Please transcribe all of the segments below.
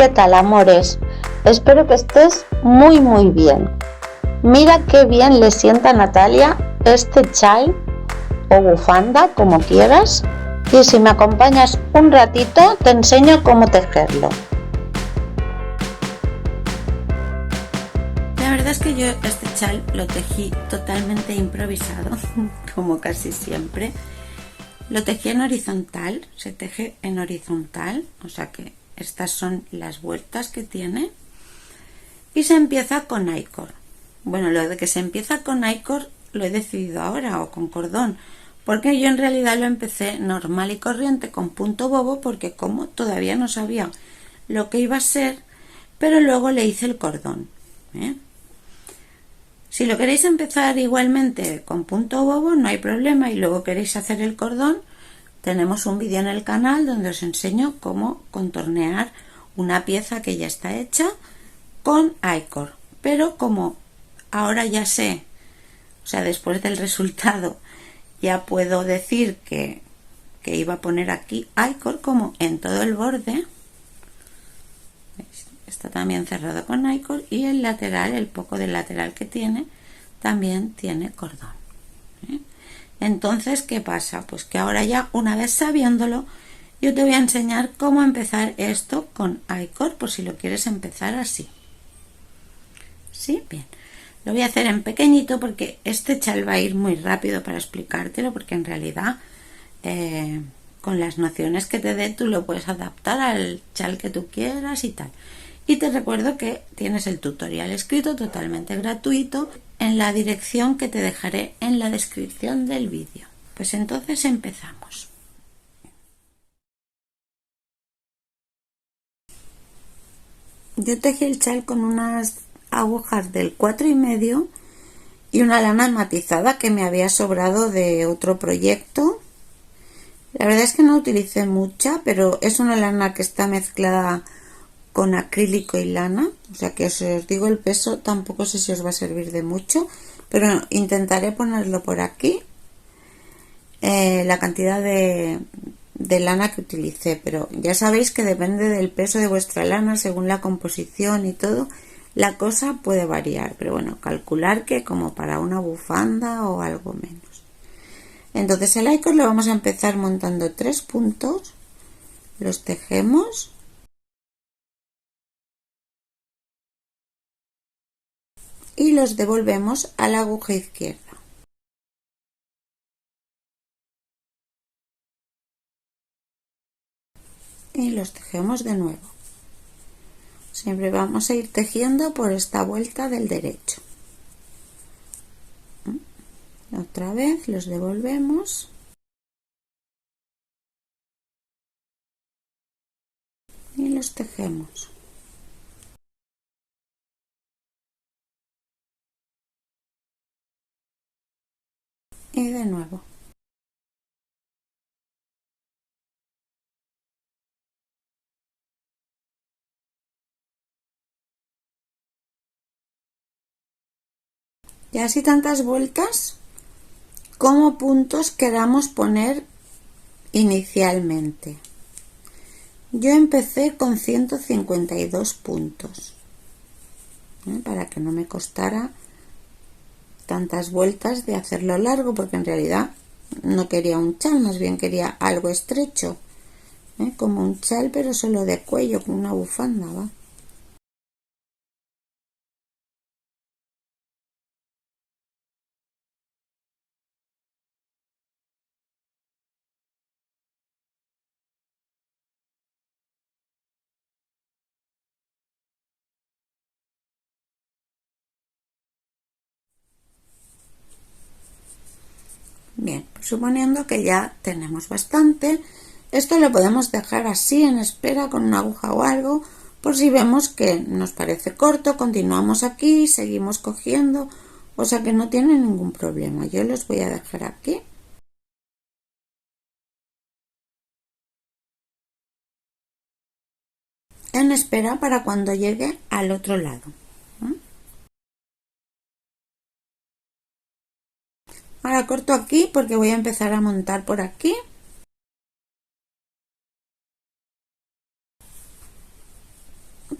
¿Qué tal, amores? Espero que estés muy bien. Mira qué bien le sienta a Natalia este chal o bufanda, como quieras, y si me acompañas un ratito te enseño cómo tejerlo. La verdad es que yo este chal lo tejí totalmente improvisado, como casi siempre. Lo tejí en horizontal, se teje en horizontal, o sea que estas son las vueltas que tiene. Y se empieza con I-cord. Bueno, lo de que se empieza con I-cord lo he decidido ahora, o con cordón, porque yo en realidad lo empecé normal y corriente con punto bobo, porque como todavía no sabía lo que iba a ser, pero luego le hice el cordón, ¿eh? Si lo queréis empezar igualmente con punto bobo, no hay problema, y luego queréis hacer el cordón, tenemos un vídeo en el canal donde os enseño cómo contornear una pieza que ya está hecha con I-cord. Pero como ahora ya sé, o sea, después del resultado, ya puedo decir que iba a poner aquí I-cord como en todo el borde. ¿Veis? Está también cerrado con I-cord, y el lateral, el poco del lateral que tiene, también tiene cordón, ¿eh? Entonces, ¿qué pasa? Pues que ahora ya, una vez sabiéndolo, yo te voy a enseñar cómo empezar esto con I-cord, por si lo quieres empezar así. ¿Sí? Bien. Lo voy a hacer en pequeñito porque este chal va a ir muy rápido para explicártelo, porque en realidad con las nociones que te dé tú lo puedes adaptar al chal que tú quieras y tal. Y te recuerdo que tienes el tutorial escrito totalmente gratuito en la dirección que te dejaré en la descripción del vídeo. Pues entonces empezamos. Yo tejí el chal con unas agujas del 4,5 y una lana matizada que me había sobrado de otro proyecto. La verdad es que no utilicé mucha, pero es una lana que está mezclada con acrílico y lana, o sea que si os digo el peso tampoco sé si os va a servir de mucho, pero intentaré ponerlo por aquí, la cantidad de lana que utilicé, pero ya sabéis que depende del peso de vuestra lana, según la composición y todo, la cosa puede variar, pero bueno, calcular que como para una bufanda o algo menos. Entonces el I-cord lo vamos a empezar montando 3 puntos, los tejemos y los devolvemos a la aguja izquierda. Y los tejemos de nuevo. Siempre vamos a ir tejiendo por esta vuelta del derecho. Otra vez los devolvemos y los tejemos. Y de nuevo. Y así tantas vueltas como puntos queramos poner inicialmente. Yo empecé con 152 puntos, para que no me costara tantas vueltas de hacerlo largo, porque en realidad no quería un chal, más bien quería algo estrecho, como un chal pero solo de cuello, con una bufanda, ¿va? Bien, suponiendo que ya tenemos bastante, esto lo podemos dejar así en espera con una aguja o algo, por si vemos que nos parece corto, continuamos aquí y seguimos cogiendo, o sea que no tiene ningún problema. Yo los voy a dejar aquí. En espera para cuando llegue al otro lado. Ahora corto aquí porque voy a empezar a montar por aquí.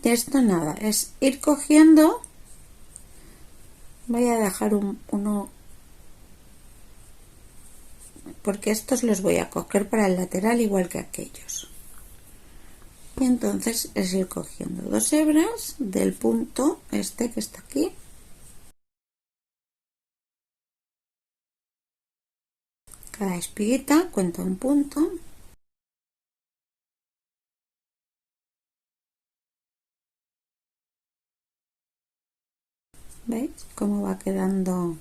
Y esto nada, es ir cogiendo. Voy a dejar uno porque estos los voy a coger para el lateral igual que aquellos. Y entonces es ir cogiendo 2 hebras del punto este que está aquí. Cada espiguita cuenta un punto. ¿Veis cómo va quedando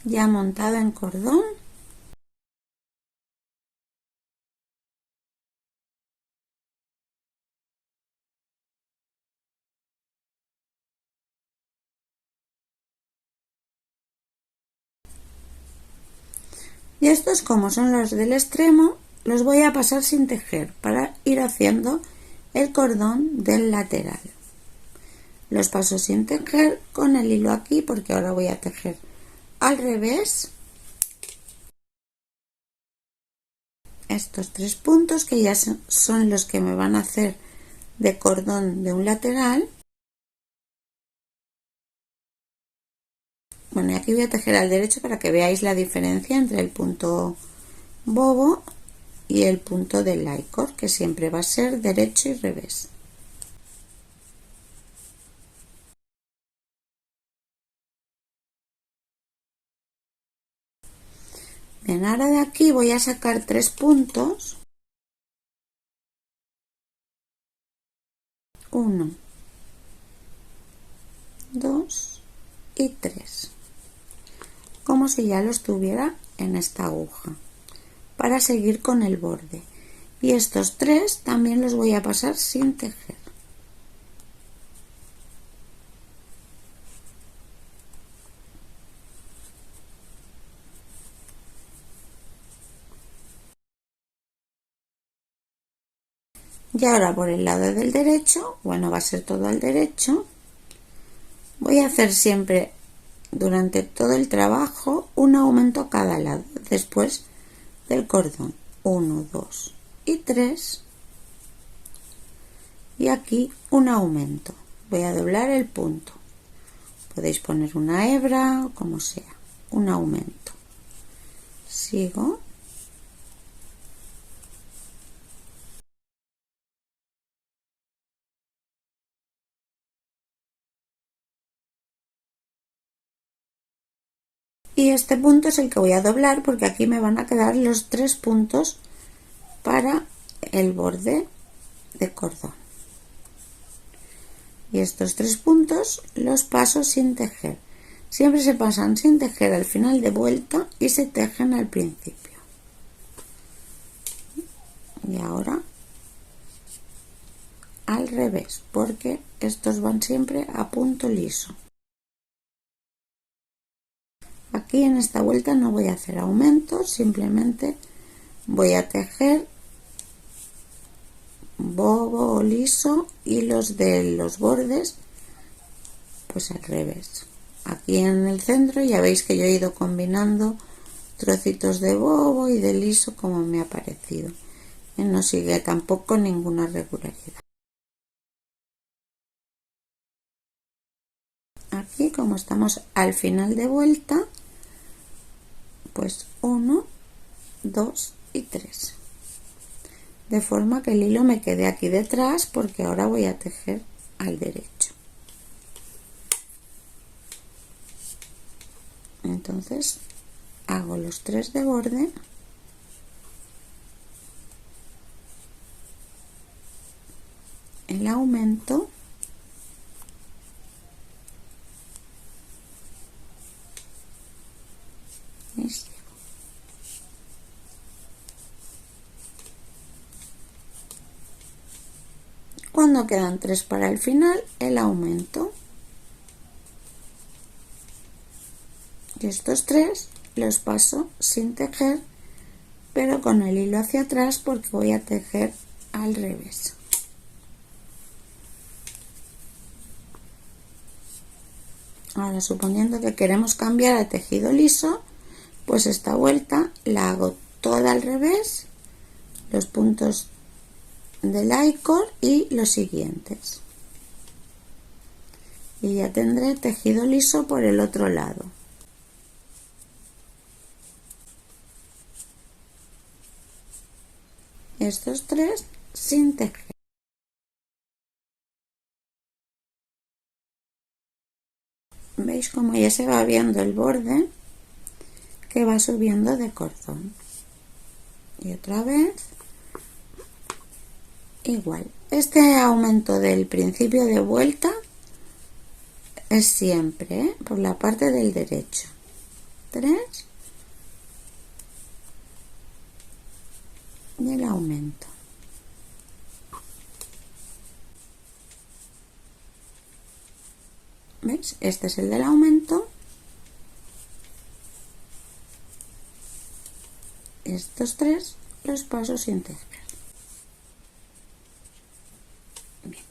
ya montado en cordón? Y estos, como son los del extremo, los voy a pasar sin tejer para ir haciendo el cordón del lateral. Los paso sin tejer con el hilo aquí porque ahora voy a tejer al revés estos 3 puntos que ya son los que me van a hacer de cordón de un lateral. Bueno, y aquí voy a tejer al derecho para que veáis la diferencia entre el punto bobo y el punto del lycor, que siempre va a ser derecho y revés. Bien, ahora de aquí voy a sacar 3 puntos. 1, 2 y 3. Como si ya los tuviera en esta aguja, para seguir con el borde. Y estos 3 también los voy a pasar sin tejer. Y ahora por el lado del derecho, bueno, va a ser todo al derecho, voy a hacer siempre durante todo el trabajo un aumento a cada lado después del cordón. 1, 2 y 3, y aquí un aumento. Voy a doblar el punto, podéis poner una hebra o como sea, un aumento. Sigo. Y este punto es el que voy a doblar porque aquí me van a quedar los 3 puntos para el borde de cordón. Y estos 3 puntos los paso sin tejer. Siempre se pasan sin tejer al final de vuelta y se tejen al principio. Y ahora al revés, porque estos van siempre a punto liso. Aquí en esta vuelta no voy a hacer aumentos, simplemente voy a tejer bobo o liso y los de los bordes pues al revés. Aquí en el centro ya veis que yo he ido combinando trocitos de bobo y de liso como me ha parecido, y no sigue tampoco ninguna regularidad. Aquí, como estamos al final de vuelta, pues 1, 2 y 3, de forma que el hilo me quede aquí detrás porque ahora voy a tejer al derecho. Entonces hago los 3 de borde, el aumento y sigo. Cuando quedan 3 para el final, el aumento. Y estos 3 los paso sin tejer, pero con el hilo hacia atrás porque voy a tejer al revés. Ahora, suponiendo que queremos cambiar a tejido liso, pues esta vuelta la hago toda al revés, los puntos del I-cord y los siguientes. Y ya tendré tejido liso por el otro lado. Estos tres sin tejer. ¿Veis cómo ya se va viendo el borde que va subiendo de cordón? Y otra vez igual. Este aumento del principio de vuelta es siempre por la parte del derecho. 3 y el aumento. ¿Veis? Este es el del aumento. Estos tres los paso sin tejer. Bien.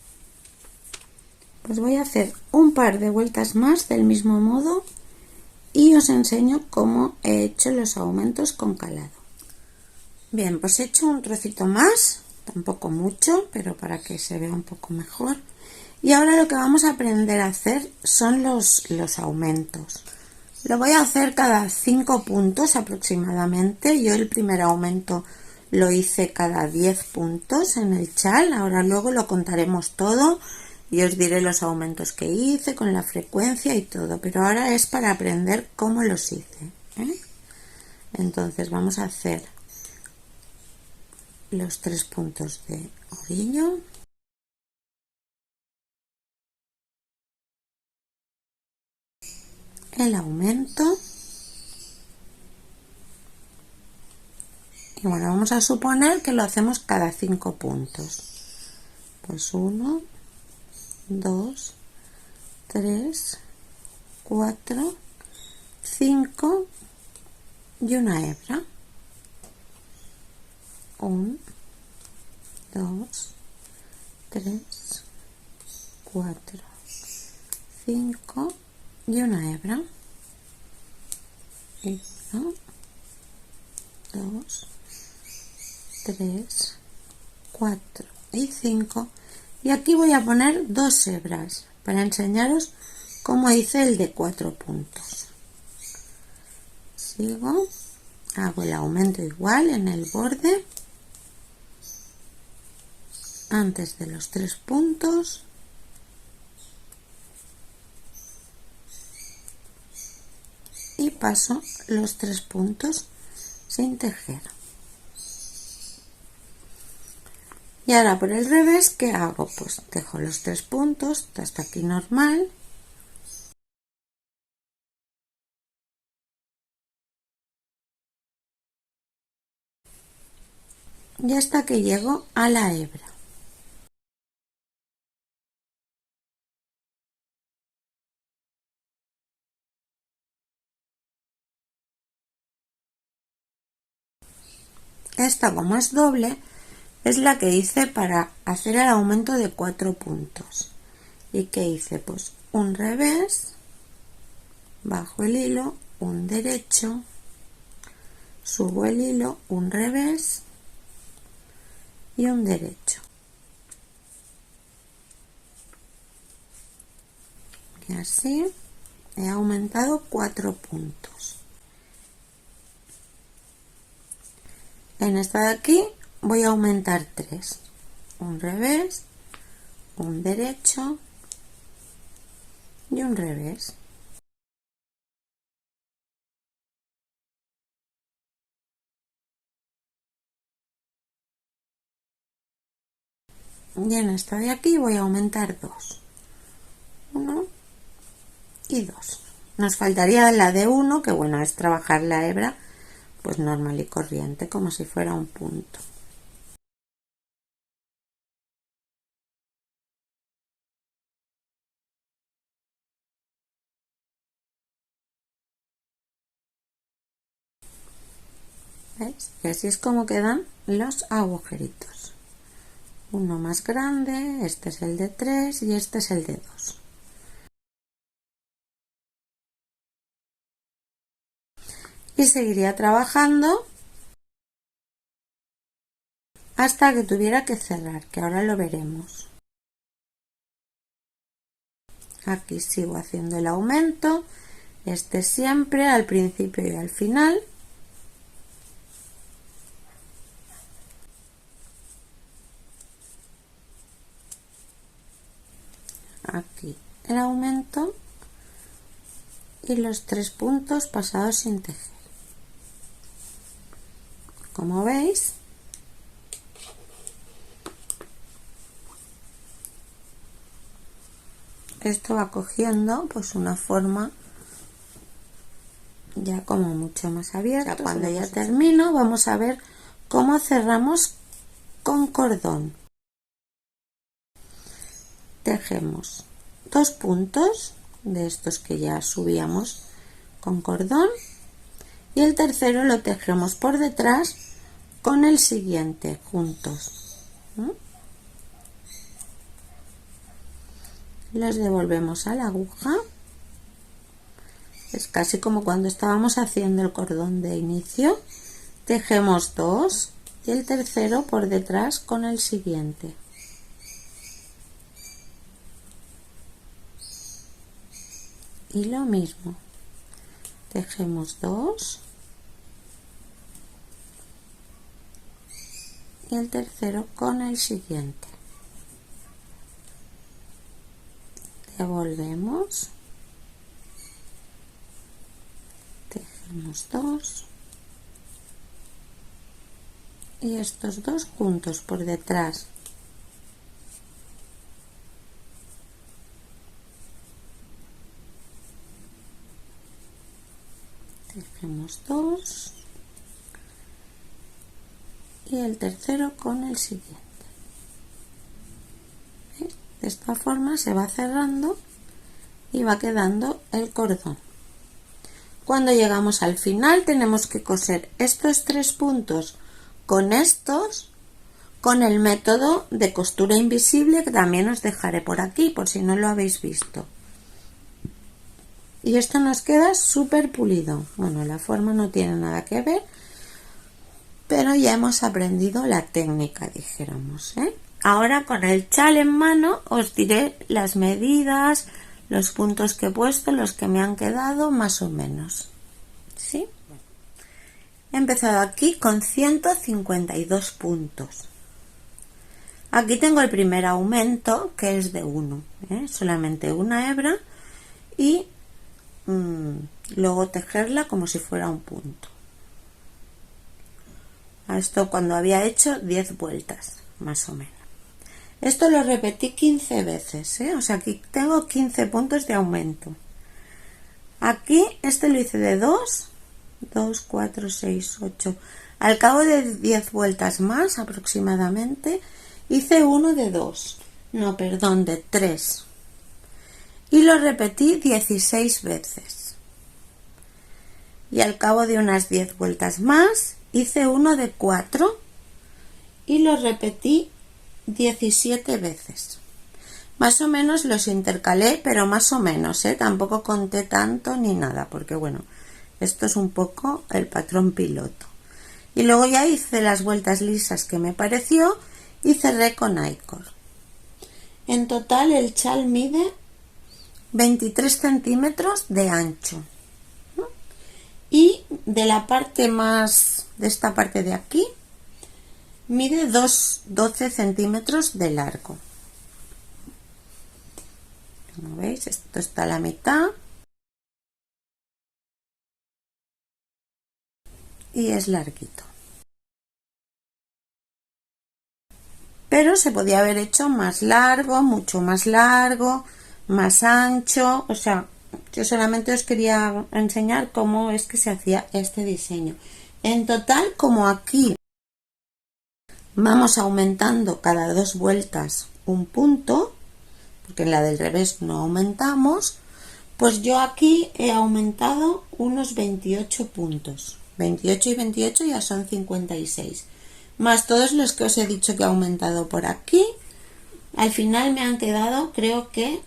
Pues voy a hacer un par de vueltas más del mismo modo y os enseño cómo he hecho los aumentos con calado. Bien, pues he hecho un trocito más, tampoco mucho, pero para que se vea un poco mejor. Y ahora lo que vamos a aprender a hacer son los aumentos. Lo voy a hacer cada 5 puntos aproximadamente. Yo el primer aumento lo hice cada 10 puntos en el chal. Ahora luego lo contaremos todo y os diré los aumentos que hice con la frecuencia y todo. Pero ahora es para aprender cómo los hice, ¿eh? Entonces vamos a hacer los 3 puntos de orillo. El aumento y bueno, vamos a suponer que lo hacemos cada 5 puntos, pues 1, 2, 3, 4, 5 y una hebra. 1, 2, 3, 4, 5 y una hebra. 1, 2, 3, 4 y 5. Y aquí voy a poner 2 hebras para enseñaros cómo hice el de 4 puntos. Sigo, hago el aumento igual en el borde antes de los 3 puntos. Y paso los 3 puntos sin tejer. Y ahora por el revés, ¿qué hago? Pues dejo los 3 puntos hasta aquí normal. Y hasta que llego a la hebra. Esta, como es doble, es la que hice para hacer el aumento de 4 puntos. ¿Y qué hice? Pues un revés, bajo el hilo, un derecho, subo el hilo, un revés y un derecho. Y así he aumentado 4 puntos. En esta de aquí voy a aumentar 3. Un revés, un derecho y un revés. Y en esta de aquí voy a aumentar 2. 1 y 2. Nos faltaría la de 1, que bueno, es trabajar la hebra pues normal y corriente, como si fuera un punto. ¿Veis? Y así es como quedan los agujeritos. Uno más grande, este es el de 3 y este es el de 2. Y seguiría trabajando hasta que tuviera que cerrar, que ahora lo veremos. Aquí sigo haciendo el aumento, este siempre al principio y al final. Aquí el aumento y los 3 puntos pasados sin tejer. Como veis, esto va cogiendo pues una forma ya como mucho más abierta. O sea, cuando ya termino, vamos a ver cómo cerramos con cordón. Tejemos 2 puntos de estos que ya subíamos con cordón y el tercero lo tejemos por detrás con el siguiente juntos. Los devolvemos a la aguja. Es casi como cuando estábamos haciendo el cordón de inicio. Tejemos 2 y el tercero por detrás con el siguiente. Y lo mismo, tejemos 2 y el tercero con el siguiente. Devolvemos, tejemos 2 y estos 2 juntos por detrás. Tejemos 2 y el tercero con el siguiente. ¿Veis? De esta forma se va cerrando y va quedando el cordón. Cuando llegamos al final tenemos que coser estos 3 puntos con estos, con el método de costura invisible que también os dejaré por aquí por si no lo habéis visto. Y esto nos queda súper pulido. Bueno, la forma no tiene nada que ver, pero ya hemos aprendido la técnica, dijéramos, ¿eh? Ahora con el chal en mano os diré las medidas, los puntos que he puesto, los que me han quedado más o menos. ¿Sí? He empezado aquí con 152 puntos. Aquí tengo el primer aumento, que es de 1, solamente una hebra, y luego tejerla como si fuera un punto. A esto cuando había hecho 10 vueltas, más o menos. Esto lo repetí 15 veces, o sea, aquí tengo 15 puntos de aumento. Aquí este lo hice de 2, 4, 6, 8. Al cabo de 10 vueltas más aproximadamente, hice uno de 2. No, perdón, de 3. Y lo repetí 16 veces. Y al cabo de unas 10 vueltas más, hice uno de 4 y lo repetí 17 veces. Más o menos los intercalé, pero más o menos, tampoco conté tanto ni nada, porque bueno, esto es un poco el patrón piloto. Y luego ya hice las vueltas lisas que me pareció y cerré con I-cord. En total el chal mide 23 centímetros de ancho. Y de la parte más, de esta parte de aquí, mide 12 centímetros de largo. Como veis, esto está a la mitad. Y es larguito. Pero se podía haber hecho más largo, mucho más largo, más ancho, o sea, yo solamente os quería enseñar cómo es que se hacía este diseño. En total, como aquí vamos aumentando cada 2 vueltas un punto, porque en la del revés no aumentamos, pues yo aquí he aumentado unos 28 puntos. 28 y 28 ya son 56. Más todos los que os he dicho que he aumentado por aquí, al final me han quedado, creo que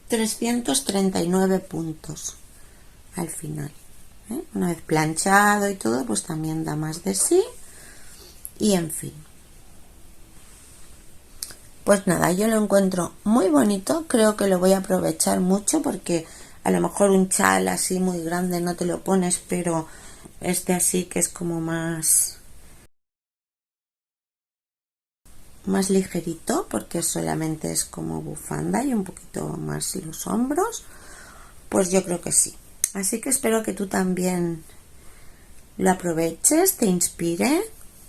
339 puntos al final. Una vez planchado y todo, pues también da más de sí. Y en fin, Pues nada, yo lo encuentro muy bonito, creo que lo voy a aprovechar mucho porque a lo mejor un chal así muy grande no te lo pones, pero este así que es como más ligerito porque solamente es como bufanda y un poquito más los hombros, pues yo creo que sí. Así que espero que tú también lo aproveches, te inspire,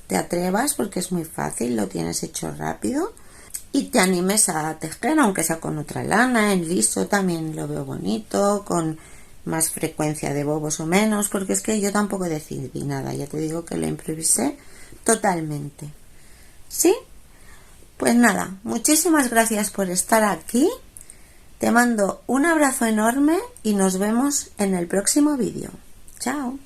te atrevas porque es muy fácil, lo tienes hecho rápido y te animes a tejer, aunque sea con otra lana, en liso también lo veo bonito, con más frecuencia de bobos o menos, porque es que yo tampoco decidí nada, ya te digo que lo improvisé totalmente. ¿Sí? Pues nada, muchísimas gracias por estar aquí, te mando un abrazo enorme y nos vemos en el próximo vídeo. Chao.